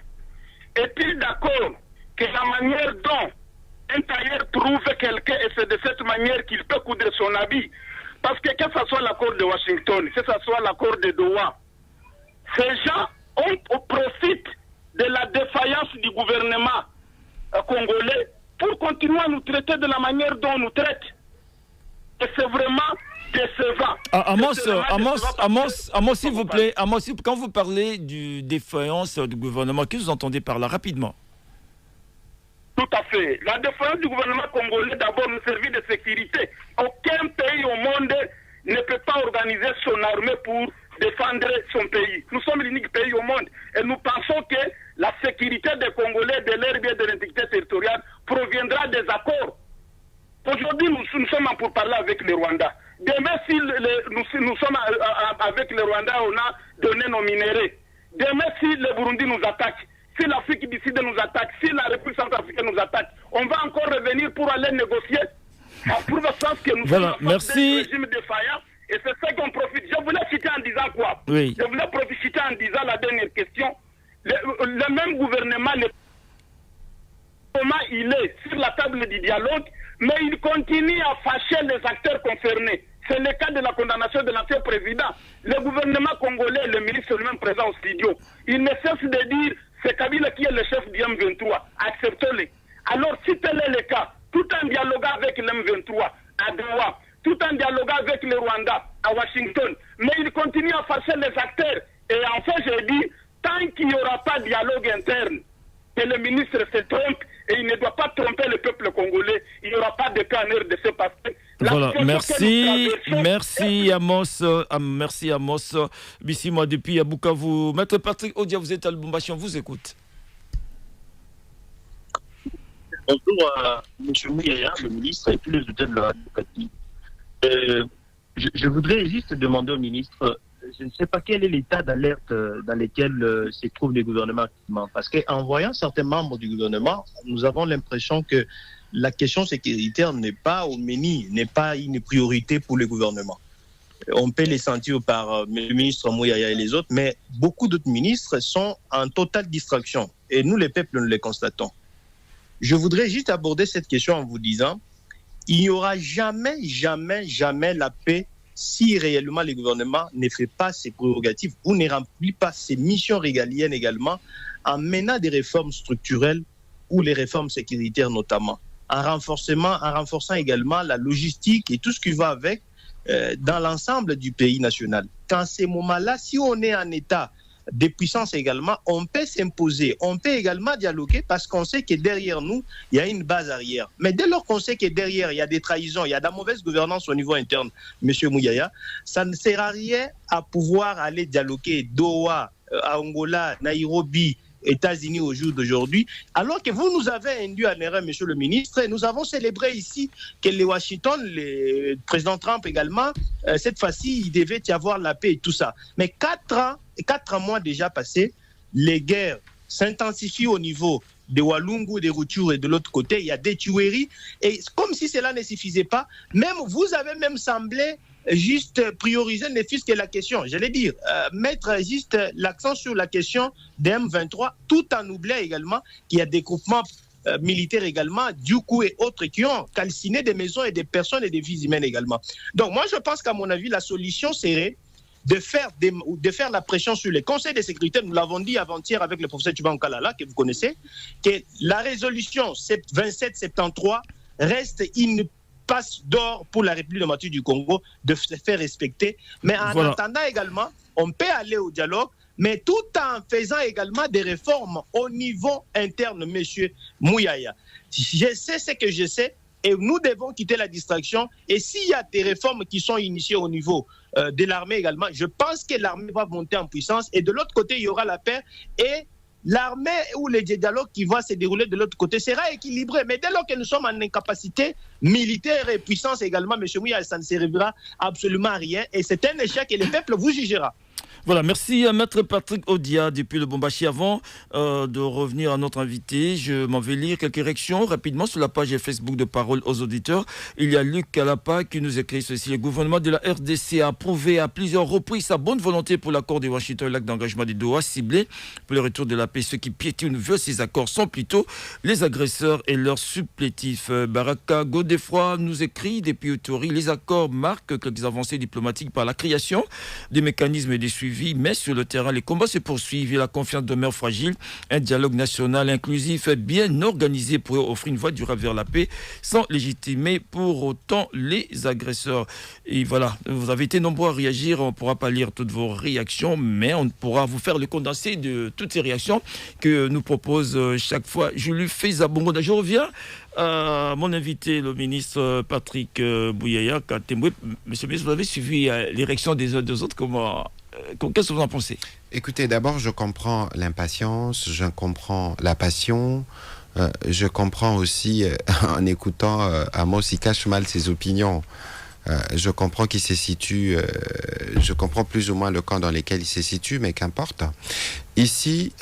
Est-il d'accord que la manière dont un tailleur trouve quelqu'un et c'est de cette manière qu'il peut coudre son habit? Parce que ce soit l'accord de Washington, que ce soit l'accord de Doha, ces gens profitent de la défaillance du gouvernement congolais pour continuer à nous traiter de la manière dont on nous traite. Et c'est vraiment décevant. Amos, s'il vous plaît, quand vous parlez du défaillance du gouvernement, qu'est-ce que vous entendez par là, rapidement? Tout à fait. La défaillance du gouvernement congolais, d'abord, nous servit de sécurité. Aucun pays au monde ne peut pas organiser son armée pour défendre son pays. Nous sommes l'unique pays au monde. Et nous pensons que la sécurité des Congolais, de leur bien de l'intégrité territoriale, proviendra des accords. Aujourd'hui, nous sommes pour parler avec le Rwanda. Demain, si nous sommes avec le Rwanda, on a donné nos minéraux. Demain, si le Burundi nous attaque, si l'Afrique du Sud nous attaque, si la République centrafricaine nous attaque, on va encore revenir pour aller négocier. Pour le sens que nous sommes dans un régime défaillant. Et c'est ça qu'on profite. Je voulais citer en disant quoi? Oui. Je voulais profiter en disant la dernière question. Le même gouvernement, comment il est sur la table du dialogue, mais il continue à fâcher les acteurs concernés. C'est le cas de la condamnation de l'ancien président. Le gouvernement congolais, le ministre lui-même présent au studio, il ne cesse de dire c'est Kabila qui est le chef du M23. Acceptons-le. Alors, si tel est le cas, tout en dialoguant avec le M23 à Doha, tout en dialoguant avec le Rwanda à Washington, mais il continue à fâcher les acteurs. Et enfin, je dis, tant qu'il n'y aura pas de dialogue interne, que le ministre se trompe et il ne doit pas tromper le peuple congolais, il n'y aura pas de cas en RDC parce que... Voilà, merci Amos, merci Amos. Ici, moi, depuis à Bukavu, Maître Patrick Odia, vous êtes à Lubumbashi, on vous écoute. Bonjour à M. Mouyaya, le ministre, et tous les auditeurs de la radio. Je voudrais juste demander au ministre, je ne sais pas quel est l'état d'alerte dans lequel se trouvent les gouvernements actuellement. Parce qu'en voyant certains membres du gouvernement, nous avons l'impression que la question sécuritaire n'est pas au menu, n'est pas une priorité pour le gouvernement. On peut les sentir par le ministre Mouyaya et les autres, mais beaucoup d'autres ministres sont en totale distraction. Et nous, les peuples, nous les constatons. Je voudrais juste aborder cette question en vous disant, il n'y aura jamais la paix si réellement le gouvernement ne fait pas ses prérogatives ou ne remplit pas ses missions régaliennes également en menant des réformes structurelles ou les réformes sécuritaires notamment, en renforçant également la logistique et tout ce qui va avec dans l'ensemble du pays national. Dans ces moments-là, si on est en état de puissance également, on peut s'imposer, on peut également dialoguer parce qu'on sait que derrière nous, il y a une base arrière. Mais dès lors qu'on sait que derrière, il y a des trahisons, il y a de la mauvaise gouvernance au niveau interne, M. Mouyaya, ça ne sert à rien à pouvoir aller dialoguer Doha, à Angola, Nairobi, États-Unis au jour d'aujourd'hui, alors que vous nous avez induit en erreur, monsieur le ministre, et nous avons célébré ici que les Washington, le président Trump également, cette fois-ci, il devait y avoir la paix et tout ça. Mais 4 mois déjà passés, les guerres s'intensifient au niveau de Walungu, de Rutshuru et de l'autre côté, il y a des tueries, et comme si cela ne suffisait pas, même vous avez même semblé juste prioriser ne fût-ce que la question, j'allais dire, mettre juste l'accent sur la question des M23, tout en oubliant également qu'il y a des groupements militaires également, du coup et autres, qui ont calciné des maisons et des personnes et des vies humaines également. Donc moi je pense qu'à mon avis, la solution serait de faire la pression sur les conseils de sécurité. Nous l'avons dit avant-hier avec le professeur Tuban Kalala, que vous connaissez, que la résolution 2773 reste une passe d'or pour la République démocratique du Congo de se faire respecter. Mais en attendant également, on peut aller au dialogue, mais tout en faisant également des réformes au niveau interne, monsieur Mouyaya. Je sais ce que je sais, et nous devons quitter la distraction. Et s'il y a des réformes qui sont initiées au niveau de l'armée également, je pense que l'armée va monter en puissance. Et de l'autre côté, il y aura la paix. Et l'armée ou le dialogue qui va se dérouler de l'autre côté sera équilibré. Mais dès lors que nous sommes en incapacité militaire et puissance également, M. Mouya, ça ne servira absolument à rien. Et c'est un échec et le peuple vous jugera. Voilà, merci à Maître Patrick Odia depuis le Bombashi. Avant de revenir à notre invité, je m'en vais lire quelques réactions rapidement sur la page Facebook de Parole aux auditeurs. Il y a Luc Kalapa qui nous écrit ceci. Le gouvernement de la RDC a approuvé à plusieurs reprises sa bonne volonté pour l'accord de Washington, l'acte d'engagement de Doha ciblé pour le retour de la paix. Ceux qui piétinent veulent ces accords sont plutôt les agresseurs et leurs supplétifs. Baraka Godefroy nous écrit depuis Utori. Les accords marquent quelques avancées diplomatiques par la création des mécanismes et des suivis. Mais sur le terrain, les combats se poursuivent et la confiance demeure fragile. Un dialogue national inclusif bien organisé pourrait offrir une voie durable vers la paix sans légitimer pour autant les agresseurs. Et voilà, vous avez été nombreux à réagir. On ne pourra pas lire toutes vos réactions, mais on pourra vous faire le condensé de toutes ces réactions que nous propose chaque fois Julie Fezabongo. Je reviens à mon invité, le ministre Patrick Bouyaya. Monsieur le ministre, vous avez suivi les réactions des autres, comment... Qu'est-ce que vous en pensez? Écoutez, d'abord, je comprends l'impatience, je comprends la passion, je comprends aussi, en écoutant Amos, il cache mal ses opinions. Je comprends qu'il se situe, je comprends plus ou moins le camp dans lequel il se situe, mais qu'importe. Ici,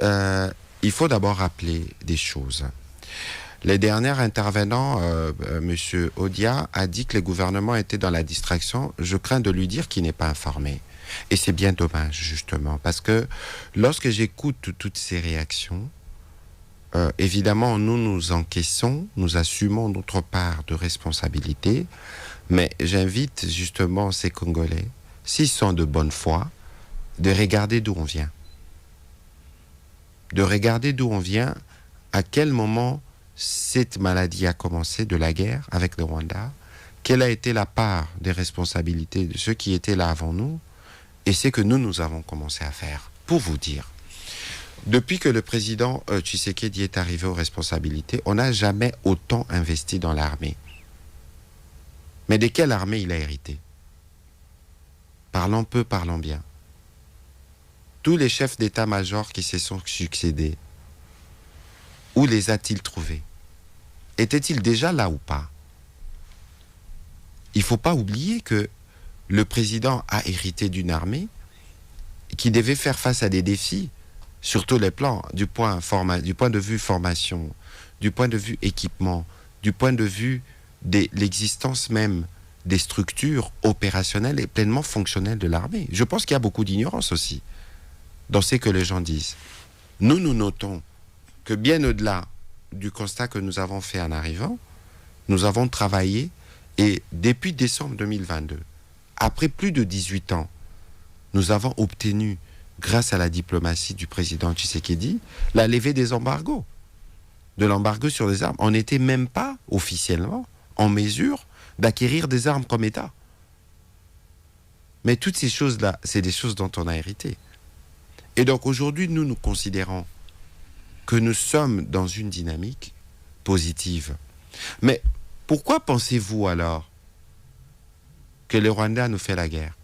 il faut d'abord rappeler des choses. Les derniers intervenants, M. Odia, a dit que le gouvernement était dans la distraction. Je crains de lui dire qu'il n'est pas informé. Et c'est bien dommage, justement, parce que lorsque j'écoute toutes ces réactions, évidemment, nous encaissons, nous assumons notre part de responsabilité, mais j'invite justement ces Congolais, s'ils sont de bonne foi, de regarder d'où on vient. De regarder d'où on vient, à quel moment cette maladie a commencé de la guerre avec le Rwanda, quelle a été la part des responsabilités de ceux qui étaient là avant nous, et c'est que nous avons commencé à faire. Pour vous dire, depuis que le président Tshisekedi est arrivé aux responsabilités, on n'a jamais autant investi dans l'armée. Mais de quelle armée il a hérité? Parlons peu, parlons bien. Tous les chefs d'état-major qui se sont succédés, où les a-t-il trouvés? Étaient-ils déjà là ou pas? Il ne faut pas oublier que le président a hérité d'une armée qui devait faire face à des défis sur tous les plans, du point de vue formation, du point de vue équipement, du point de vue de l'existence même des structures opérationnelles et pleinement fonctionnelles de l'armée. Je pense qu'il y a beaucoup d'ignorance aussi dans ce que les gens disent. Nous notons que bien au-delà du constat que nous avons fait en arrivant, nous avons travaillé et depuis décembre 2022, après plus de 18 ans, nous avons obtenu, grâce à la diplomatie du président Tshisekedi, la levée des embargos. De l'embargo sur les armes. On n'était même pas officiellement en mesure d'acquérir des armes comme État. Mais toutes ces choses-là, c'est des choses dont on a hérité. Et donc aujourd'hui, nous considérons que nous sommes dans une dynamique positive. Mais pourquoi pensez-vous alors que le Rwanda nous fait la guerre?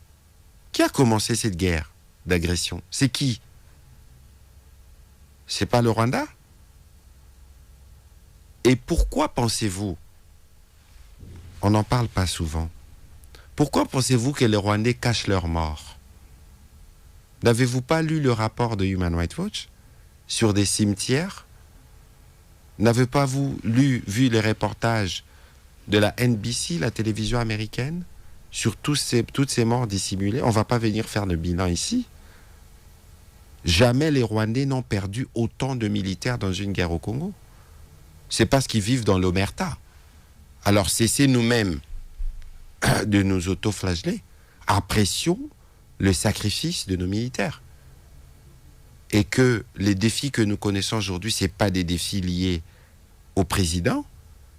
Qui a commencé cette guerre d'agression? C'est qui? C'est pas le Rwanda? Et pourquoi pensez-vous, on n'en parle pas souvent, pourquoi pensez-vous que les Rwandais cachent leurs morts? N'avez-vous pas lu le rapport de Human Rights Watch sur des cimetières? N'avez pas vu les reportages de la NBC, la télévision américaine, sur toutes ces morts dissimulées? On ne va pas venir faire le bilan ici. Jamais les Rwandais n'ont perdu autant de militaires dans une guerre au Congo. C'est parce qu'ils vivent dans l'omerta. Alors cessez nous-mêmes de nous auto-flageller. Apprécions le sacrifice de nos militaires. Et que les défis que nous connaissons aujourd'hui, ce n'est pas des défis liés au président,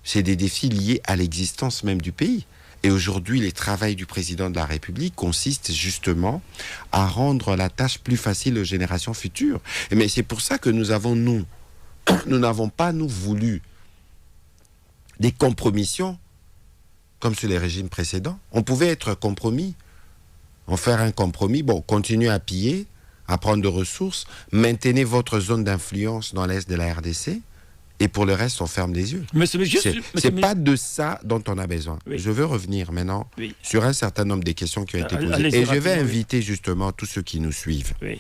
c'est des défis liés à l'existence même du pays. Et aujourd'hui, les travaux du président de la République consistent justement à rendre la tâche plus facile aux générations futures. Mais c'est pour ça que nous n'avons pas, nous, voulu des compromissions comme sur les régimes précédents. On pouvait être compromis, en faire un compromis, bon, continuez à piller, à prendre de ressources, maintenez votre zone d'influence dans l'Est de la RDC, et pour le reste, on ferme les yeux. C'est pas de ça dont on a besoin. Oui. Je veux revenir maintenant sur un certain nombre des questions qui ont été posées. Et je vais inviter justement tous ceux qui nous suivent. Oui.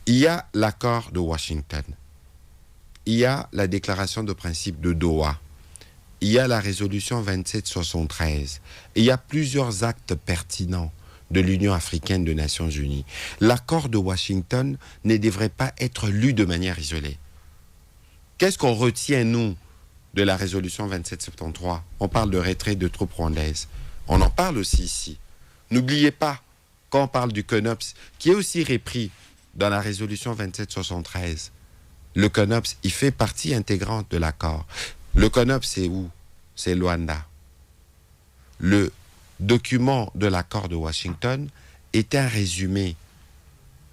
Il y a l'accord de Washington. Il y a la déclaration de principe de Doha. Il y a la résolution 2773. Et il y a plusieurs actes pertinents de l'Union africaine des Nations Unies. L'accord de Washington ne devrait pas être lu de manière isolée. Qu'est-ce qu'on retient, nous, de la résolution 2773 ? On parle de retrait de troupes rwandaises. On en parle aussi ici. N'oubliez pas, quand on parle du CONOPS, qui est aussi repris dans la résolution 2773, le CONOPS, il fait partie intégrante de l'accord. Le CONOPS, c'est où ? C'est Luanda. Le document de l'accord de Washington est un résumé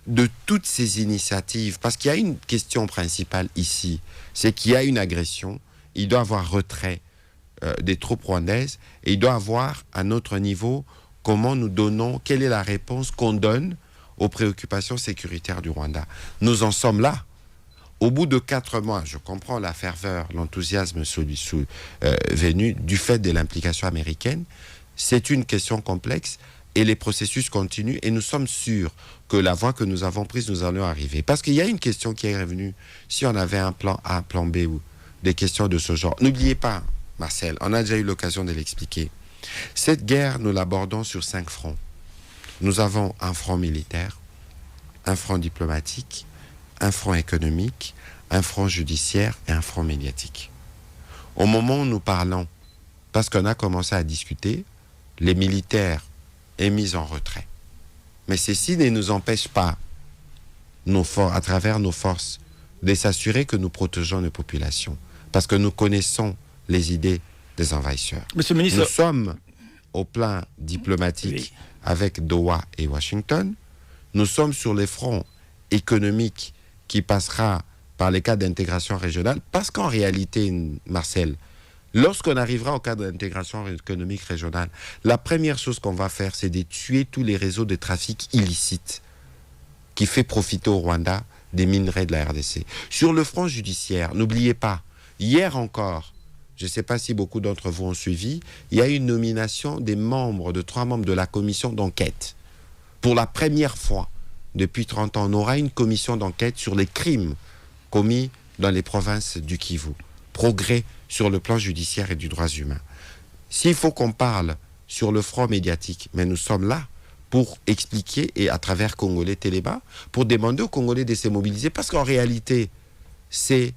de toutes ces initiatives, parce qu'il y a une question principale ici, c'est qu'il y a une agression, il doit y avoir retrait des troupes rwandaises, et il doit y avoir à notre niveau comment nous donnons, quelle est la réponse qu'on donne aux préoccupations sécuritaires du Rwanda. Nous en sommes là. Au bout de 4 mois, je comprends la ferveur, l'enthousiasme venu du fait de l'implication américaine. C'est une question complexe et les processus continuent et nous sommes sûrs que la voie que nous avons prise, nous allons arriver. Parce qu'il y a une question qui est revenue, si on avait un plan A, un plan B ou des questions de ce genre. N'oubliez pas, Marcel, on a déjà eu l'occasion de l'expliquer. Cette guerre, nous l'abordons sur 5 fronts. Nous avons un front militaire, un front diplomatique, un front économique, un front judiciaire et un front médiatique. Au moment où nous parlons, parce qu'on a commencé à discuter, les militaires est mis en retrait. Mais ceci ne nous empêche pas, à travers nos forces, de s'assurer que nous protégeons nos populations. Parce que nous connaissons les idées des envahisseurs. Monsieur le ministre... Nous sommes au plan diplomatique avec Doha et Washington. Nous sommes sur les fronts économiques qui passera par les cas d'intégration régionale. Parce qu'en réalité, Marcel, lorsqu'on arrivera au cadre d'intégration économique régionale, la première chose qu'on va faire, c'est de tuer tous les réseaux de trafic illicites qui fait profiter au Rwanda des minerais de la RDC. Sur le front judiciaire, n'oubliez pas, hier encore, je ne sais pas si beaucoup d'entre vous ont suivi, il y a une nomination des membres, de 3 membres de la commission d'enquête. Pour la première fois depuis 30 ans, on aura une commission d'enquête sur les crimes commis dans les provinces du Kivu. Progrès sur le plan judiciaire et du droit humain. S'il faut qu'on parle sur le front médiatique, mais nous sommes là pour expliquer, et à travers Congolais Téléba, pour demander aux Congolais de se mobiliser, parce qu'en réalité, c'est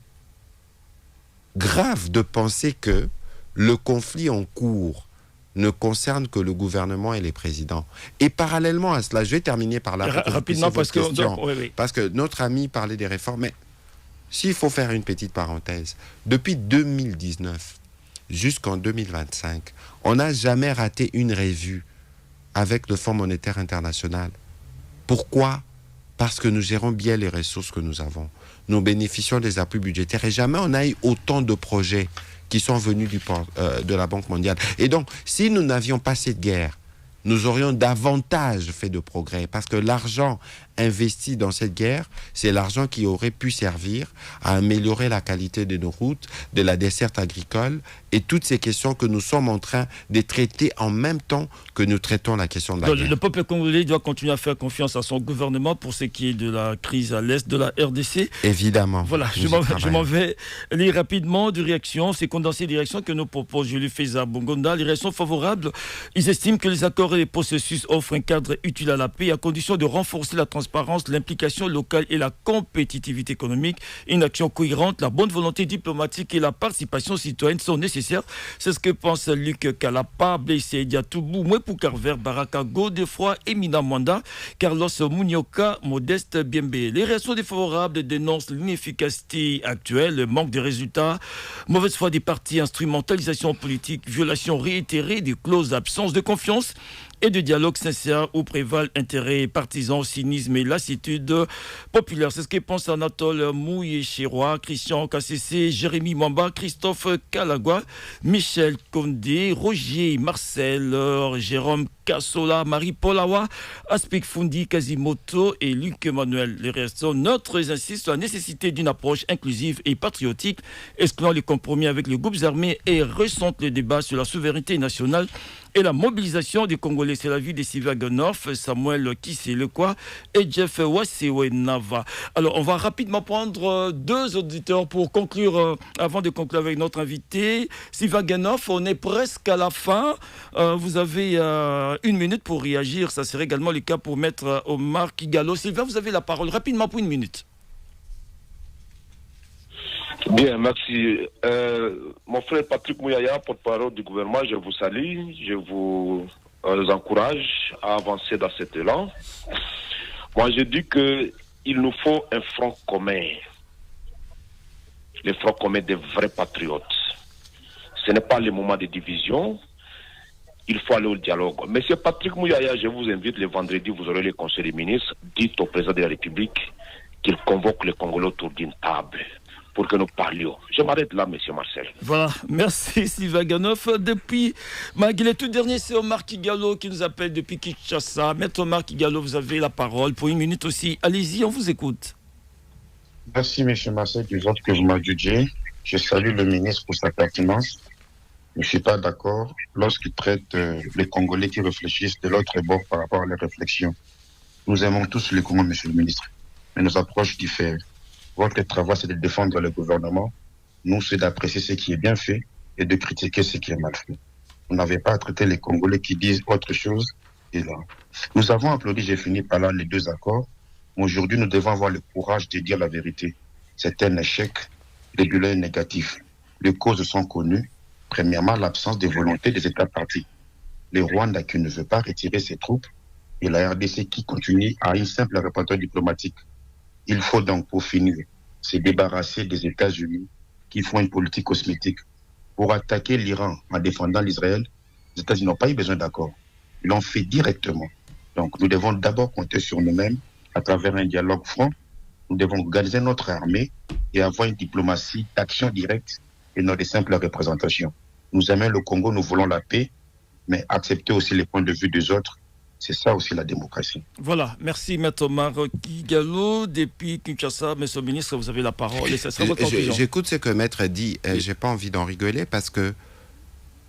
grave de penser que le conflit en cours ne concerne que le gouvernement et les présidents. Et parallèlement à cela, je vais terminer par là. Rapidement, parce que notre ami parlait des réformes, mais s'il faut faire une petite parenthèse, depuis 2019 jusqu'en 2025, on n'a jamais raté une revue avec le Fonds monétaire international. Pourquoi ? Parce que nous gérons bien les ressources que nous avons. Nous bénéficions des appuis budgétaires et jamais on n'a eu autant de projets qui sont venus de la Banque mondiale. Et donc, si nous n'avions pas cette guerre, nous aurions davantage fait de progrès parce que l'argent investi dans cette guerre, c'est l'argent qui aurait pu servir à améliorer la qualité de nos routes, de la desserte agricole et toutes ces questions que nous sommes en train de traiter en même temps que nous traitons la question de la guerre. Le peuple congolais doit continuer à faire confiance à son gouvernement pour ce qui est de la crise à l'est de la RDC. Évidemment. Voilà, je m'en vais lire rapidement des réactions, ces condensés des réactions que nous propose Julie Feza Bongonda. Les réactions favorables, ils estiment que les accords et les processus offrent un cadre utile à la paix à condition de renforcer la transparence transparence, l'implication locale et la compétitivité économique. Une action cohérente, la bonne volonté diplomatique et la participation citoyenne sont nécessaires. C'est ce que pense Luc Kalapa, Blessé Diatoubou, Mwepou Carver, Baraka Godefroy, Emina Mwanda, Carlos Mounioka, Modeste Biembe. Les réactions défavorables dénoncent l'inefficacité actuelle, le manque de résultats, mauvaise foi des partis, instrumentalisation politique, violation réitérée des clauses d'absence de confiance et de dialogue sincère où prévalent intérêts partisans, cynisme et lassitude populaire. C'est ce que pense Anatole Mouyéchirois, Christian Kassessé, Jérémy Mwamba, Christophe Kalagua, Michel Condé, Roger Marcel, Jérôme Kassola, Marie-Paul Awa, Aspik Fundi, Quasimoto et Luc Emmanuel. Les réactions neutres insistent sur la nécessité d'une approche inclusive et patriotique, excluant les compromis avec les groupes armés et ressentent le débat sur la souveraineté nationale et la mobilisation des Congolais. C'est l'avis des Sylvain Gonoff, Samuel Kissé-Lekwa et Jeff Wassewe Nava. Alors, on va rapidement prendre deux auditeurs pour conclure, avant de conclure avec notre invité. Sylvain Gonoff, on est presque à la fin. Vous avez 1 minute pour réagir. Ça serait également le cas pour Maître Omar Kigalo. Sylvain, vous avez la parole rapidement pour 1 minute. Bien, merci. Mon frère Patrick Mouyaya, porte-parole du gouvernement, je vous salue, je vous encourage à avancer dans cet élan. Moi, je dis qu'il nous faut un front commun, le front commun des vrais patriotes. Ce n'est pas le moment de division, il faut aller au dialogue. Monsieur Patrick Mouyaya, je vous invite le vendredi, vous aurez le conseil des ministres, dites au président de la République qu'il convoque les Congolais autour d'une table pour que nous parlions. Je m'arrête là, monsieur Marcel. Voilà, merci Sylvain Gonoff. Depuis, malgré le tout dernier, c'est Omar Kigalo qui nous appelle depuis Kinshasa. Maître Omar Kigalo, vous avez la parole pour 1 minute aussi. Allez-y, on vous écoute. Merci, monsieur Marcel, du vote que vous m'avez jugé. Je salue le ministre pour sa pertinence. Je ne suis pas d'accord lorsqu'il traite les Congolais qui réfléchissent de l'autre bord par rapport à leurs réflexions. Nous aimons tous le Congo, monsieur le ministre, mais nos approches diffèrent. Votre travail, c'est de défendre le gouvernement. Nous, c'est d'apprécier ce qui est bien fait et de critiquer ce qui est mal fait. Vous n'avez pas à traiter les Congolais qui disent autre chose. Et là, nous avons applaudi, j'ai fini par là, les 2 accords. Aujourd'hui, nous devons avoir le courage de dire la vérité. C'est un échec. Les bilans est négatif. Les causes sont connues. Premièrement, l'absence de volonté des États partis. Le Rwanda qui ne veut pas retirer ses troupes et la RDC qui continue à une simple répertoire diplomatique. Il faut donc, pour finir, se débarrasser des États-Unis qui font une politique cosmétique. Pour attaquer l'Iran en défendant l'Israël, les États-Unis n'ont pas eu besoin d'accord. Ils l'ont fait directement. Donc, nous devons d'abord compter sur nous-mêmes à travers un dialogue franc. Nous devons organiser notre armée et avoir une diplomatie d'action directe et non de simple représentation. Nous aimons le Congo, nous voulons la paix, mais accepter aussi les points de vue des autres. C'est ça aussi la démocratie. Voilà, merci Maître Omar Kigalo. Depuis Kinshasa, Monsieur le ministre, vous avez la parole. J'écoute ce que Maître dit. Je n'ai pas envie d'en rigoler parce que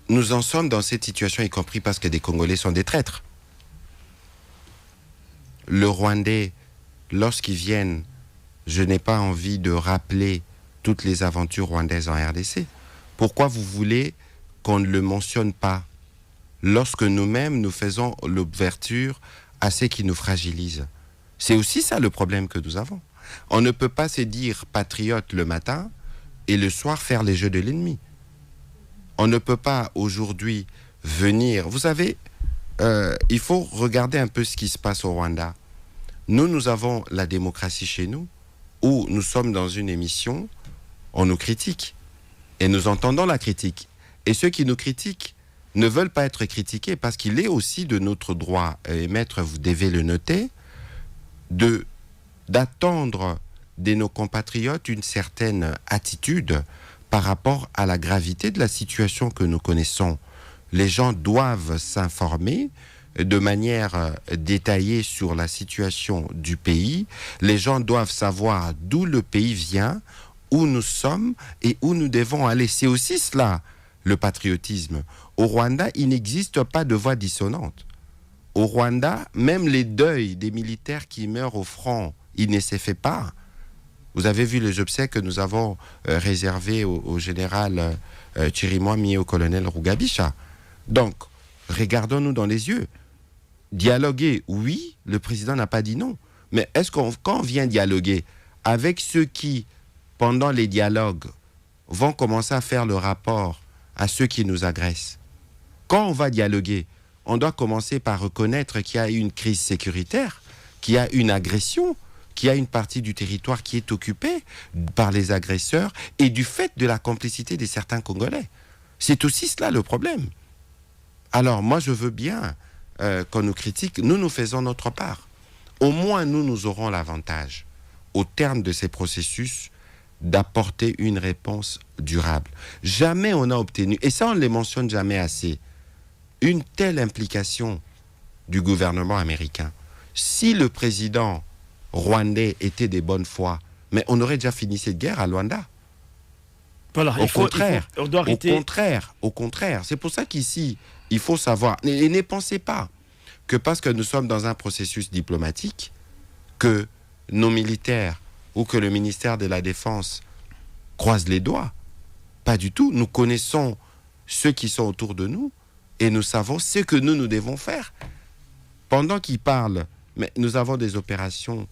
nous en sommes dans cette situation, y compris parce que des Congolais sont des traîtres. Le Rwandais, lorsqu'ils viennent, je n'ai pas envie de rappeler toutes les aventures rwandaises en RDC. Pourquoi vous voulez qu'on ne le mentionne pas lorsque nous-mêmes nous faisons l'ouverture à ce qui nous fragilise? C'est aussi ça le problème que nous avons. On ne peut pas se dire patriote le matin et le soir faire les jeux de l'ennemi. On ne peut pas aujourd'hui venir... Vous savez, il faut regarder un peu ce qui se passe au Rwanda. Nous avons la démocratie chez nous, où nous sommes dans une émission, on nous critique. Et nous entendons la critique. Et ceux qui nous critiquent ne veulent pas être critiqués parce qu'il est aussi de notre droit, et maître, vous devez le noter, d'attendre de nos compatriotes une certaine attitude par rapport à la gravité de la situation que nous connaissons. Les gens doivent s'informer de manière détaillée sur la situation du pays. Les gens doivent savoir d'où le pays vient, où nous sommes et où nous devons aller. C'est aussi cela, le patriotisme. Au Rwanda, il n'existe pas de voix dissonante. Au Rwanda, même les deuils des militaires qui meurent au front, il ne s'est fait pas. Vous avez vu les obsèques que nous avons réservés au général Chirimwami et au colonel Rugabisha. Donc, regardons-nous dans les yeux. Dialoguer, oui, le président n'a pas dit non. Mais est-ce quand on vient dialoguer avec ceux qui, pendant les dialogues, vont commencer à faire le rapport à ceux qui nous agressent? Quand on va dialoguer, on doit commencer par reconnaître qu'il y a une crise sécuritaire, qu'il y a une agression, qu'il y a une partie du territoire qui est occupée par les agresseurs et du fait de la complicité de certains Congolais. C'est aussi cela le problème. Alors moi je veux bien qu'on nous critique, nous faisons notre part. Au moins nous aurons l'avantage, au terme de ces processus, d'apporter une réponse durable. Jamais on a obtenu, et ça on ne les mentionne jamais assez, une telle implication du gouvernement américain. Si le président rwandais était de bonne foi, mais on aurait déjà fini cette guerre à Luanda. Voilà, au contraire. C'est pour ça qu'ici, il faut savoir, et ne pensez pas que parce que nous sommes dans un processus diplomatique, que nos militaires ou que le ministère de la Défense croisent les doigts. Pas du tout. Nous connaissons ceux qui sont autour de nous et nous savons ce que nous devons faire. Pendant qu'ils parlent, mais nous avons des opérations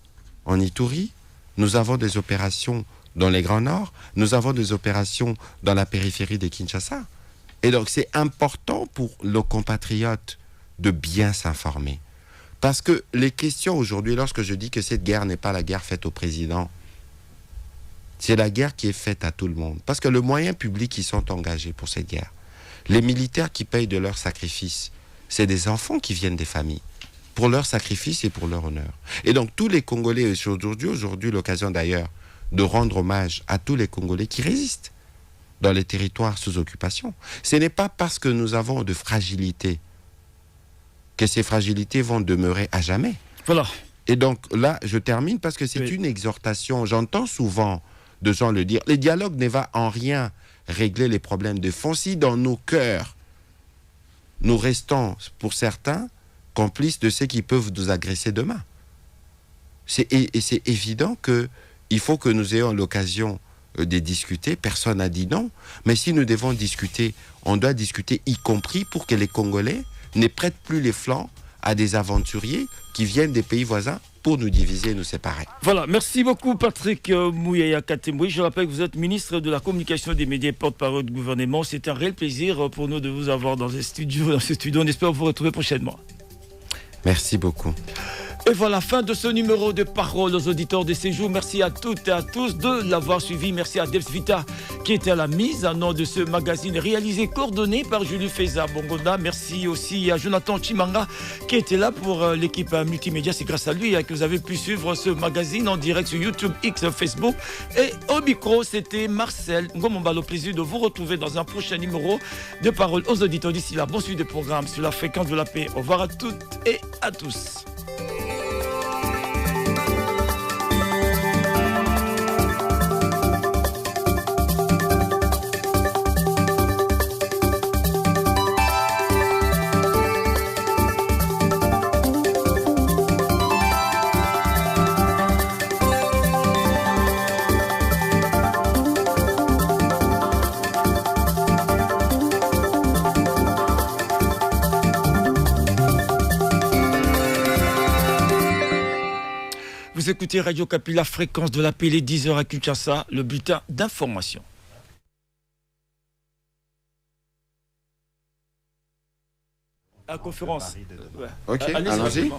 en Ituri, nous avons des opérations dans les Grands Nord, nous avons des opérations dans la périphérie de Kinshasa. Et donc c'est important pour nos compatriotes de bien s'informer. Parce que les questions aujourd'hui, lorsque je dis que cette guerre n'est pas la guerre faite au président, c'est la guerre qui est faite à tout le monde. Parce que le moyen public qui sont engagés pour cette guerre, les militaires qui payent de leur sacrifice, c'est des enfants qui viennent des familles, pour leur sacrifice et pour leur honneur. Et donc tous les Congolais, aujourd'hui l'occasion d'ailleurs de rendre hommage à tous les Congolais qui résistent dans les territoires sous occupation. Ce n'est pas parce que nous avons de fragilités que ces fragilités vont demeurer à jamais. Voilà. Et donc là, je termine parce que c'est une exhortation. J'entends souvent de gens le dire. Le dialogue ne va en rien régler les problèmes de fond. Si dans nos cœurs, nous restons, pour certains, complices de ceux qui peuvent nous agresser demain. Et c'est évident qu'il faut que nous ayons l'occasion de discuter. Personne n'a dit non. Mais si nous devons discuter, on doit discuter y compris pour que les Congolais ne prêtent plus les flancs à des aventuriers qui viennent des pays voisins pour nous diviser et nous séparer. Voilà, merci beaucoup Patrick Mouyaya Katemboui. Je rappelle que vous êtes ministre de la Communication et des Médias et porte-parole du gouvernement. C'est un réel plaisir pour nous de vous avoir dans ce studio. On espère vous retrouver prochainement. Merci beaucoup. Et voilà, fin de ce numéro de Parole aux auditeurs de Séjour. Merci à toutes et à tous de l'avoir suivi. Merci à Debs Vita qui était à la mise en nom de ce magazine réalisé, coordonné par Julie Feza Bongonda. Merci aussi à Jonathan Chimanga qui était là pour l'équipe multimédia. C'est grâce à lui que vous avez pu suivre ce magazine en direct sur YouTube, X, Facebook. Et au micro, c'était Marcel Ngomombalo. Plaisir de vous retrouver dans un prochain numéro de Parole aux auditeurs. D'ici là, bon suivi de programme sur la fréquence de la paix. Au revoir à toutes et à tous. Vous écoutez Radio Kapi, la fréquence de la paix, les 10h à Kinshasa, le bulletin d'information. À conférence. Ouais. Ok, allons-y.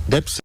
Deps.